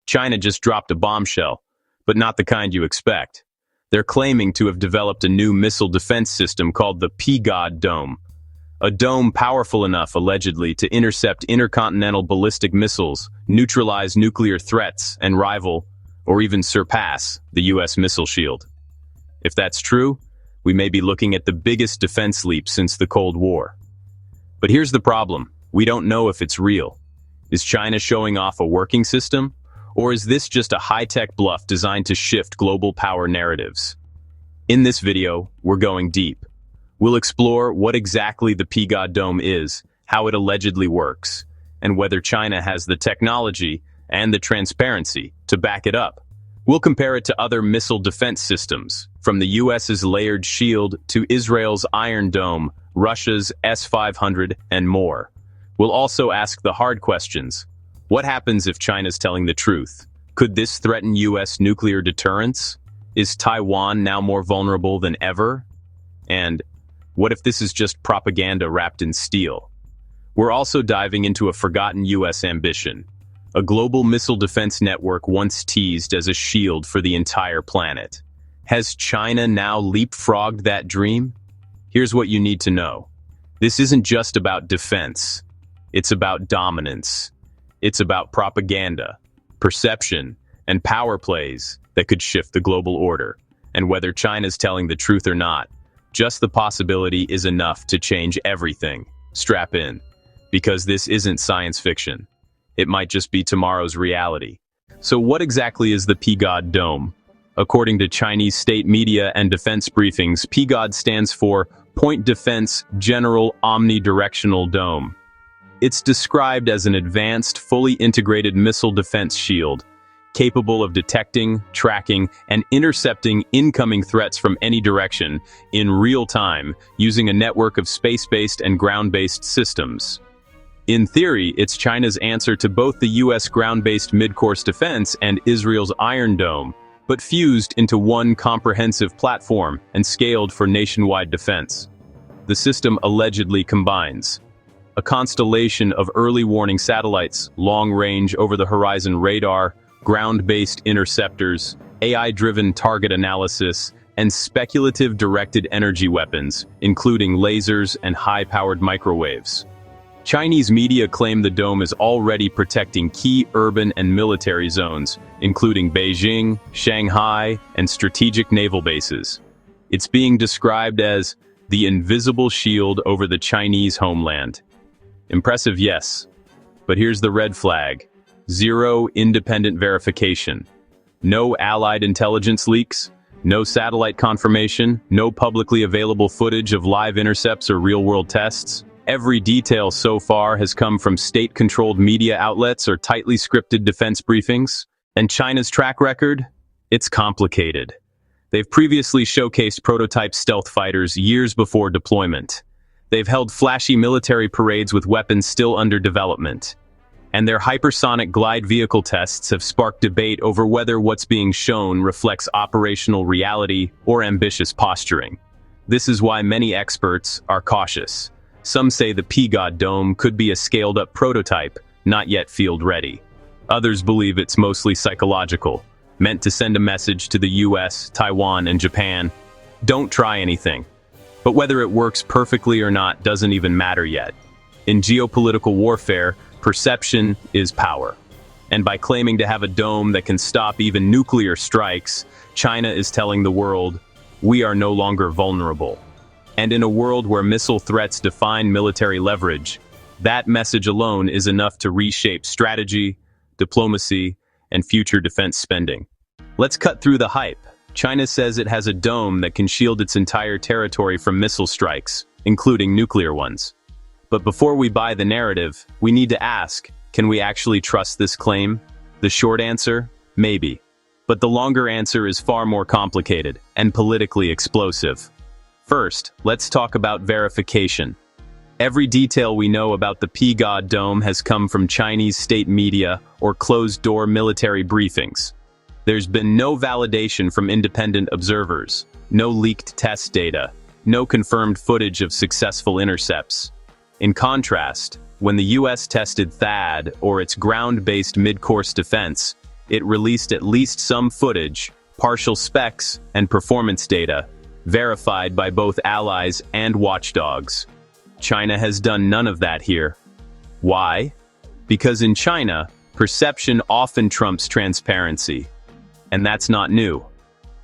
China just dropped a bombshell, but not the kind you expect. They're claiming to have developed a new missile defense system called the Peacock Dome. A dome powerful enough, allegedly, to intercept intercontinental ballistic missiles, neutralize nuclear threats, and rival, or even surpass, the U.S. missile shield. If that's true, we may be looking at the biggest defense leap since the Cold War. But here's the problem. We don't know if it's real. Is China showing off a working system? Or is this just a high-tech bluff designed to shift global power narratives? In this video, we're going deep. We'll explore what exactly the Peacock Dome is, how it allegedly works, and whether China has the technology and the transparency to back it up. We'll compare it to other missile defense systems, from the US's layered shield to Israel's Iron Dome, Russia's S-500, and more. We'll also ask the hard questions. What happens if China's telling the truth? Could this threaten U.S. nuclear deterrence? Is Taiwan now more vulnerable than ever? And what if this is just propaganda wrapped in steel? We're also diving into a forgotten U.S. ambition, a global missile defense network once teased as a shield for the entire planet. Has China now leapfrogged that dream? Here's what you need to know. This isn't just about defense. It's about dominance. It's about propaganda, perception, and power plays that could shift the global order. And whether China's telling the truth or not, just the possibility is enough to change everything. Strap in, because this isn't science fiction. It might just be tomorrow's reality. So what exactly is the Peacock Dome? According to Chinese state media and defense briefings, Peacock stands for Point Defense General Omnidirectional Dome. It's described as an advanced, fully integrated missile defense shield, capable of detecting, tracking, and intercepting incoming threats from any direction in real time using a network of space-based and ground-based systems. In theory, it's China's answer to both the U.S. ground-based mid-course defense and Israel's Iron Dome, but fused into one comprehensive platform and scaled for nationwide defense. The system allegedly combines a constellation of early warning satellites, long-range over-the-horizon radar, ground-based interceptors, AI-driven target analysis, and speculative directed energy weapons, including lasers and high-powered microwaves. Chinese media claim the dome is already protecting key urban and military zones, including Beijing, Shanghai, and strategic naval bases. It's being described as the invisible shield over the Chinese homeland. Impressive, yes. But here's the red flag. Zero independent verification. No allied intelligence leaks, no satellite confirmation, no publicly available footage of live intercepts or real-world tests. Every detail so far has come from state-controlled media outlets or tightly scripted defense briefings. And China's track record? It's complicated. They've previously showcased prototype stealth fighters years before deployment. They've held flashy military parades with weapons still under development. And their hypersonic glide vehicle tests have sparked debate over whether what's being shown reflects operational reality or ambitious posturing. This is why many experts are cautious. Some say the Peacock Dome could be a scaled-up prototype, not yet field-ready. Others believe it's mostly psychological, meant to send a message to the US, Taiwan, and Japan. Don't try anything. But whether it works perfectly or not doesn't even matter yet. In geopolitical warfare, perception is power. And by claiming to have a dome that can stop even nuclear strikes, China is telling the world, we are no longer vulnerable. And in a world where missile threats define military leverage, that message alone is enough to reshape strategy, diplomacy, and future defense spending. Let's cut through the hype. China says it has a dome that can shield its entire territory from missile strikes, including nuclear ones. But before we buy the narrative, we need to ask, can we actually trust this claim? The short answer, maybe. But the longer answer is far more complicated and politically explosive. First, let's talk about verification. Every detail we know about the Peacock Dome has come from Chinese state media or closed-door military briefings. There's been no validation from independent observers, no leaked test data, no confirmed footage of successful intercepts. In contrast, when the US tested THAAD or its ground-based mid-course defense, it released at least some footage, partial specs, and performance data, verified by both allies and watchdogs. China has done none of that here. Why? Because in China, perception often trumps transparency. And that's not new.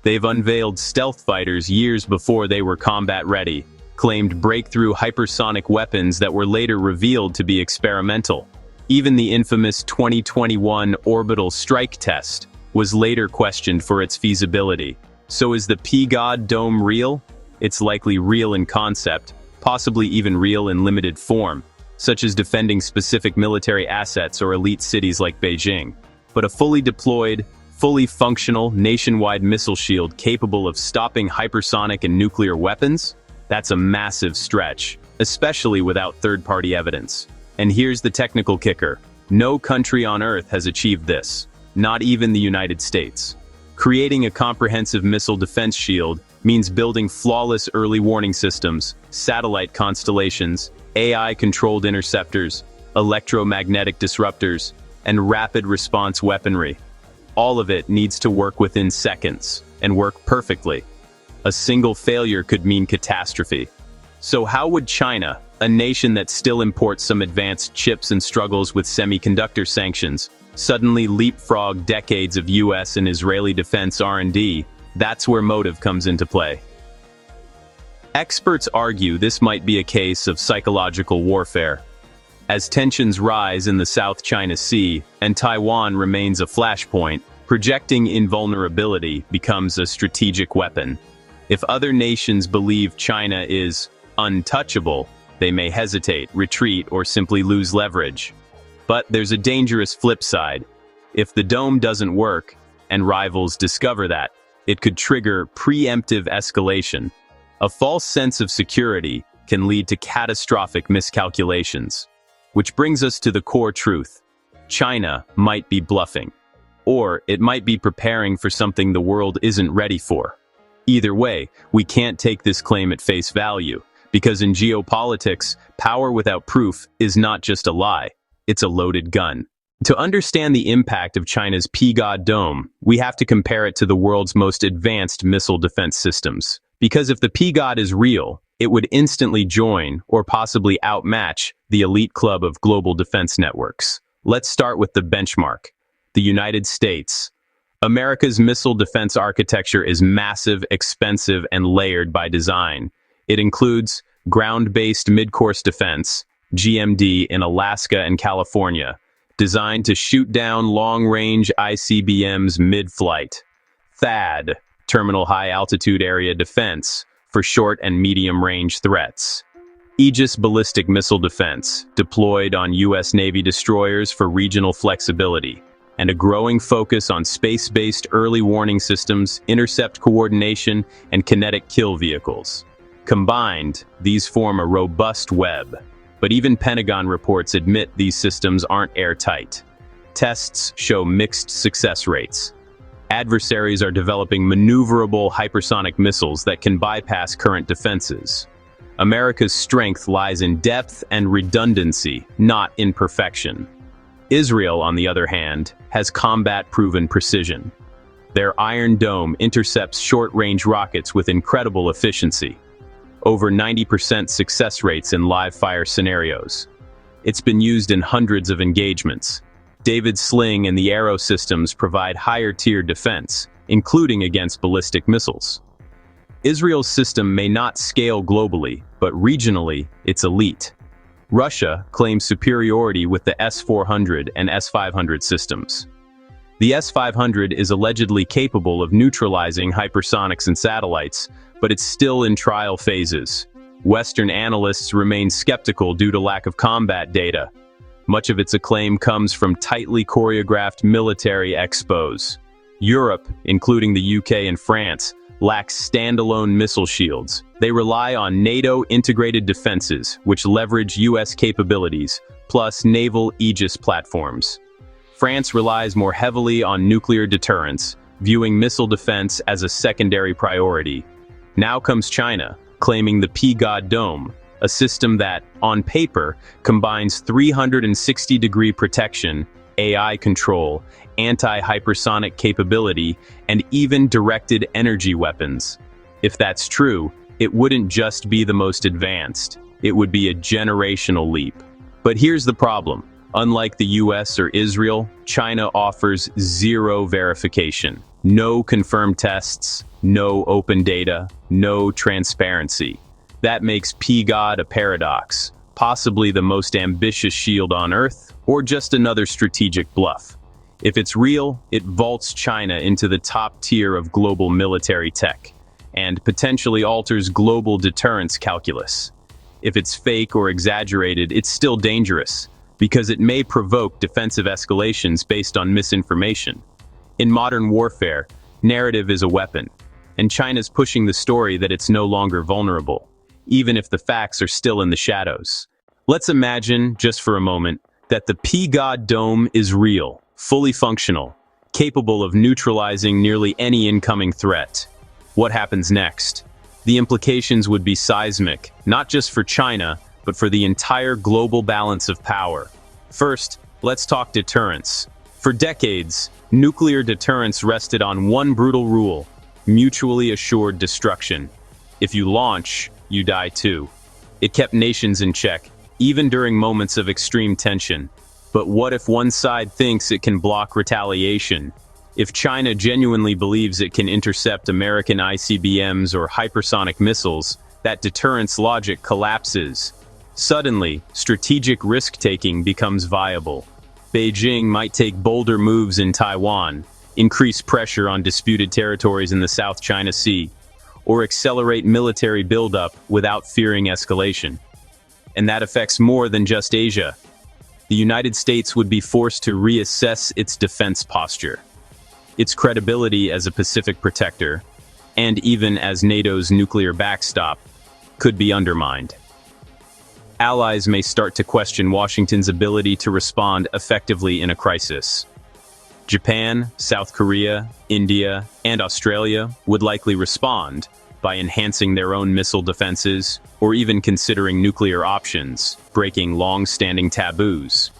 They've unveiled stealth fighters years before they were combat-ready, claimed breakthrough hypersonic weapons that were later revealed to be experimental. Even the infamous 2021 orbital strike test was later questioned for its feasibility. So is the P-God dome real? It's likely real in concept, possibly even real in limited form, such as defending specific military assets or elite cities like Beijing. But a fully deployed, fully functional, nationwide missile shield capable of stopping hypersonic and nuclear weapons? That's a massive stretch, especially without third-party evidence. And here's the technical kicker. No country on Earth has achieved this, not even the United States. Creating a comprehensive missile defense shield means building flawless early warning systems, satellite constellations, AI-controlled interceptors, electromagnetic disruptors, and rapid response weaponry. All of it needs to work within seconds, and work perfectly. A single failure could mean catastrophe. So how would China, a nation that still imports some advanced chips and struggles with semiconductor sanctions, suddenly leapfrog decades of US and Israeli defense R&D? That's where motive comes into play. Experts argue this might be a case of psychological warfare. As tensions rise in the South China Sea and Taiwan remains a flashpoint, projecting invulnerability becomes a strategic weapon. If other nations believe China is untouchable, they may hesitate, retreat, or simply lose leverage. But there's a dangerous flip side. If the dome doesn't work, and rivals discover that, it could trigger preemptive escalation. A false sense of security can lead to catastrophic miscalculations. Which brings us to the core truth. China might be bluffing. Or it might be preparing for something the world isn't ready for. Either way, we can't take this claim at face value, because in geopolitics, power without proof is not just a lie, it's a loaded gun. To understand the impact of China's P-God dome, we have to compare it to the world's most advanced missile defense systems. Because if the P-God is real, it would instantly join, or possibly outmatch, the elite club of global defense networks. Let's start with the benchmark. The United States. America's missile defense architecture is massive, expensive, and layered by design. It includes ground-based mid-course defense, GMD, in Alaska and California, designed to shoot down long-range ICBMs mid-flight. THAAD, Terminal High Altitude Area Defense, for short and medium-range threats. Aegis Ballistic Missile Defense, deployed on U.S. Navy destroyers for regional flexibility, and a growing focus on space-based early warning systems, intercept coordination, and kinetic kill vehicles. Combined, these form a robust web. But even Pentagon reports admit these systems aren't airtight. Tests show mixed success rates. Adversaries are developing maneuverable hypersonic missiles that can bypass current defenses. America's strength lies in depth and redundancy, not in perfection. Israel, on the other hand, has combat-proven precision. Their Iron Dome intercepts short-range rockets with incredible efficiency. Over 90% success rates in live-fire scenarios. It's been used in hundreds of engagements. David's Sling and the Arrow systems provide higher-tier defense, including against ballistic missiles. Israel's system may not scale globally, but regionally, it's elite. Russia claims superiority with the S-400 and S-500 systems. The S-500 is allegedly capable of neutralizing hypersonics and satellites, but it's still in trial phases. Western analysts remain skeptical due to lack of combat data. Much of its acclaim comes from tightly choreographed military expos. Europe, including the UK and France, lacks standalone missile shields. They rely on NATO integrated defenses, which leverage US capabilities, plus naval Aegis platforms. France relies more heavily on nuclear deterrence, viewing missile defense as a secondary priority. Now comes China, claiming the P-God dome, a system that, on paper, combines 360-degree protection, AI control, anti-hypersonic capability, and even directed energy weapons. If that's true, it wouldn't just be the most advanced, it would be a generational leap. But here's the problem. Unlike the US or Israel, China offers zero verification. No confirmed tests, no open data, no transparency. That makes P-God a paradox, possibly the most ambitious shield on Earth, or just another strategic bluff. If it's real, it vaults China into the top tier of global military tech, and potentially alters global deterrence calculus. If it's fake or exaggerated, it's still dangerous, because it may provoke defensive escalations based on misinformation. In modern warfare, narrative is a weapon, and China's pushing the story that it's no longer vulnerable, even if the facts are still in the shadows. Let's imagine, just for a moment, that the P-God dome is real, fully functional, capable of neutralizing nearly any incoming threat. What happens next? The implications would be seismic, not just for China, but for the entire global balance of power. First, let's talk deterrence. For decades, nuclear deterrence rested on one brutal rule: mutually assured destruction. If you launch, you die too. It kept nations in check, even during moments of extreme tension. But what if one side thinks it can block retaliation? If China genuinely believes it can intercept American ICBMs or hypersonic missiles, that deterrence logic collapses. Suddenly, strategic risk-taking becomes viable. Beijing might take bolder moves in Taiwan, increase pressure on disputed territories in the South China Sea, or accelerate military buildup without fearing escalation. And that affects more than just Asia. The United States would be forced to reassess its defense posture. Its credibility as a Pacific protector, and even as NATO's nuclear backstop, could be undermined. Allies may start to question Washington's ability to respond effectively in a crisis. Japan, South Korea, India, and Australia would likely respond by enhancing their own missile defenses or even considering nuclear options, breaking long-standing taboos.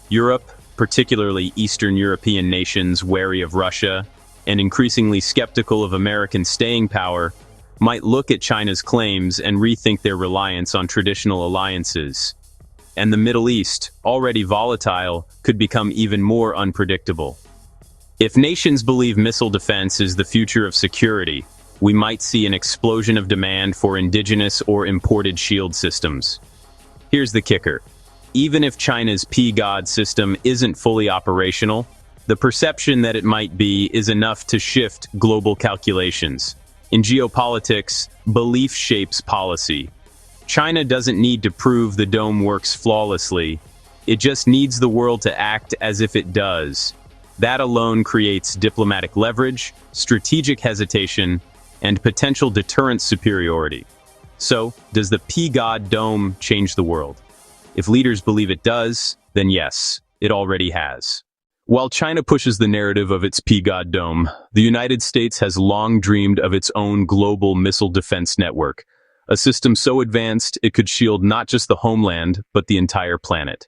Europe, particularly Eastern European nations wary of Russia and increasingly skeptical of American staying power, might look at China's claims and rethink their reliance on traditional alliances. And the Middle East, already volatile, could become even more unpredictable. If nations believe missile defense is the future of security, we might see an explosion of demand for indigenous or imported shield systems. Here's the kicker. Even if China's P-God system isn't fully operational, the perception that it might be is enough to shift global calculations. In geopolitics, belief shapes policy. China doesn't need to prove the dome works flawlessly. It just needs the world to act as if it does. That alone creates diplomatic leverage, strategic hesitation, and potential deterrent superiority. So, does the P-God dome change the world? If leaders believe it does, then yes, it already has. While China pushes the narrative of its P-God dome, the United States has long dreamed of its own global missile defense network, a system so advanced it could shield not just the homeland, but the entire planet.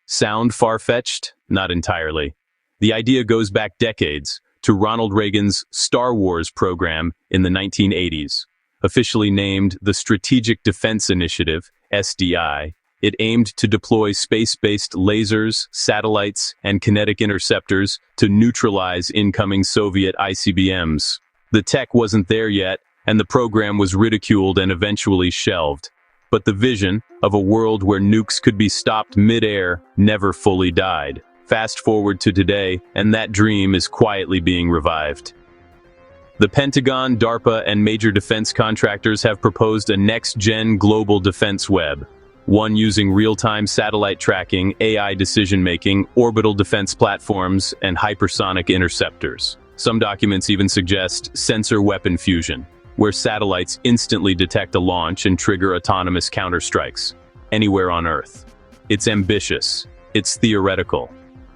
Sound far-fetched? Not entirely. The idea goes back decades, to Ronald Reagan's Star Wars program in the 1980s. Officially named the Strategic Defense Initiative, SDI, it aimed to deploy space-based lasers, satellites, and kinetic interceptors to neutralize incoming Soviet ICBMs. The tech wasn't there yet, and the program was ridiculed and eventually shelved. But the vision of a world where nukes could be stopped mid-air never fully died. Fast forward to today, and that dream is quietly being revived. The Pentagon, DARPA, and major defense contractors have proposed a next-gen global defense web, one using real-time satellite tracking, AI decision-making, orbital defense platforms, and hypersonic interceptors. Some documents even suggest sensor weapon fusion, where satellites instantly detect a launch and trigger autonomous counterstrikes, anywhere on Earth. It's ambitious, it's theoretical,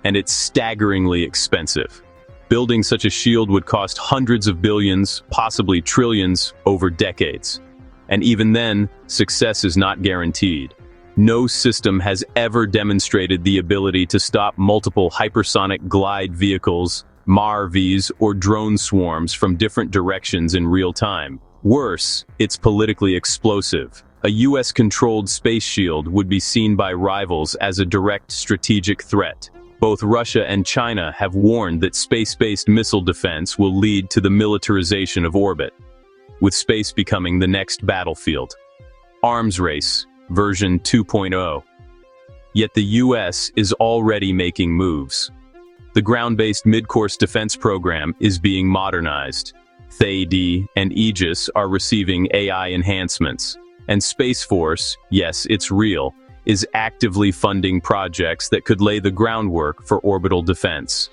and it's staggeringly expensive. Building such a shield would cost hundreds of billions, possibly trillions, over decades. And even then, success is not guaranteed. No system has ever demonstrated the ability to stop multiple hypersonic glide vehicles, MARVs, or drone swarms from different directions in real time. Worse, it's politically explosive. A US-controlled space shield would be seen by rivals as a direct strategic threat. Both Russia and China have warned that space-based missile defense will lead to the militarization of orbit, with space becoming the next battlefield. Arms race, version 2.0. Yet the US is already making moves. The ground-based mid-course defense program is being modernized. THAAD and Aegis are receiving AI enhancements. And Space Force, yes, it's real, is actively funding projects that could lay the groundwork for orbital defense.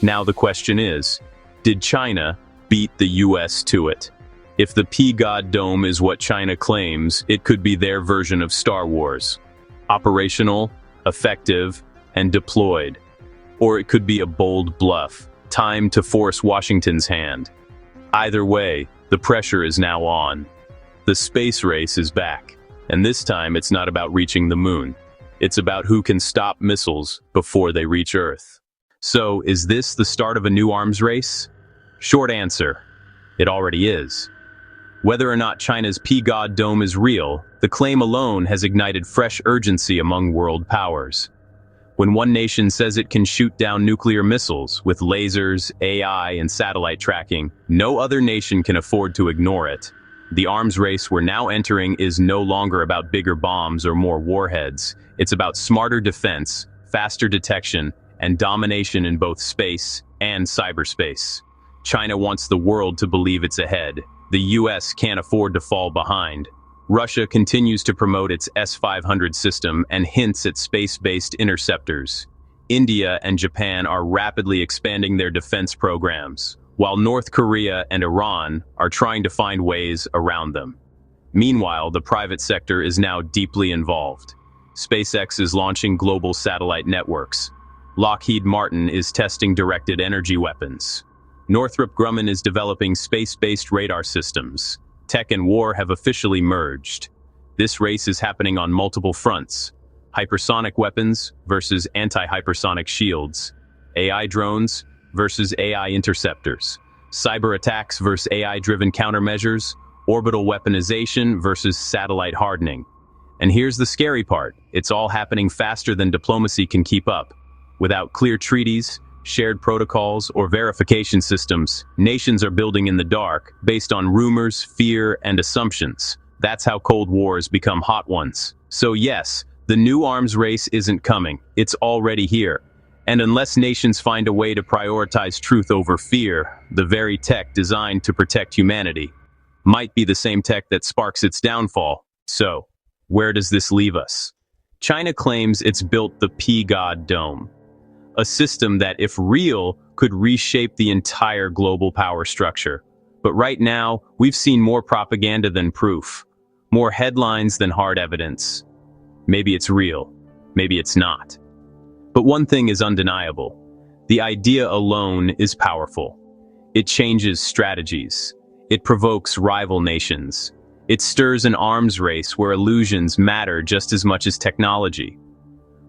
Now the question is, did China beat the US to it? If the P-God Dome is what China claims, it could be their version of Star Wars. Operational, effective, and deployed. Or it could be a bold bluff, timed to force Washington's hand. Either way, the pressure is now on. The space race is back, and this time it's not about reaching the moon. It's about who can stop missiles before they reach Earth. So, is this the start of a new arms race? Short answer, it already is. Whether or not China's P-God Dome is real, the claim alone has ignited fresh urgency among world powers. When one nation says it can shoot down nuclear missiles with lasers, AI, and satellite tracking, no other nation can afford to ignore it. The arms race we're now entering is no longer about bigger bombs or more warheads. It's about smarter defense, faster detection, and domination in both space and cyberspace. China wants the world to believe it's ahead. The US can't afford to fall behind. Russia continues to promote its S-500 system and hints at space-based interceptors. India and Japan are rapidly expanding their defense programs, while North Korea and Iran are trying to find ways around them. Meanwhile, the private sector is now deeply involved. SpaceX is launching global satellite networks. Lockheed Martin is testing directed energy weapons. Northrop Grumman is developing space-based radar systems. Tech and war have officially merged. This race is happening on multiple fronts. Hypersonic weapons versus anti-hypersonic shields. AI drones versus AI interceptors. Cyber attacks versus AI-driven countermeasures. Orbital weaponization versus satellite hardening. And here's the scary part. It's all happening faster than diplomacy can keep up. Without clear treaties, shared protocols, or verification systems, nations are building in the dark, based on rumors, fear, and assumptions. That's how Cold Wars become hot ones. So yes, the new arms race isn't coming. It's already here. And unless nations find a way to prioritize truth over fear, the very tech designed to protect humanity might be the same tech that sparks its downfall. So, where does this leave us? China claims it's built the P-God Dome, a system that, if real, could reshape the entire global power structure. But right now, we've seen more propaganda than proof, more headlines than hard evidence. Maybe it's real, maybe it's not. But one thing is undeniable. The idea alone is powerful. It changes strategies. It provokes rival nations. It stirs an arms race where illusions matter just as much as technology.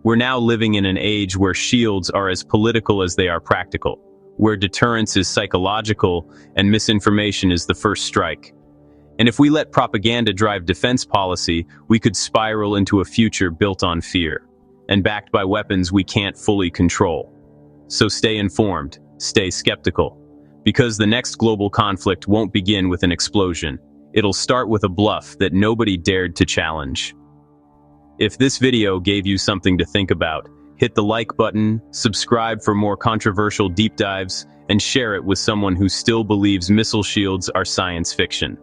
We're now living in an age where shields are as political as they are practical, where deterrence is psychological and misinformation is the first strike. And if we let propaganda drive defense policy, we could spiral into a future built on fear, and backed by weapons we can't fully control. So stay informed, stay skeptical, because the next global conflict won't begin with an explosion. It'll start with a bluff that nobody dared to challenge. If this video gave you something to think about, hit the like button, subscribe for more controversial deep dives, and share it with someone who still believes missile shields are science fiction.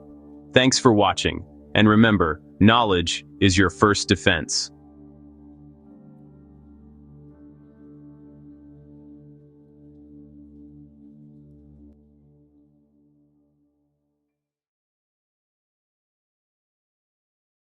Thanks for watching, and remember, knowledge is your first defense.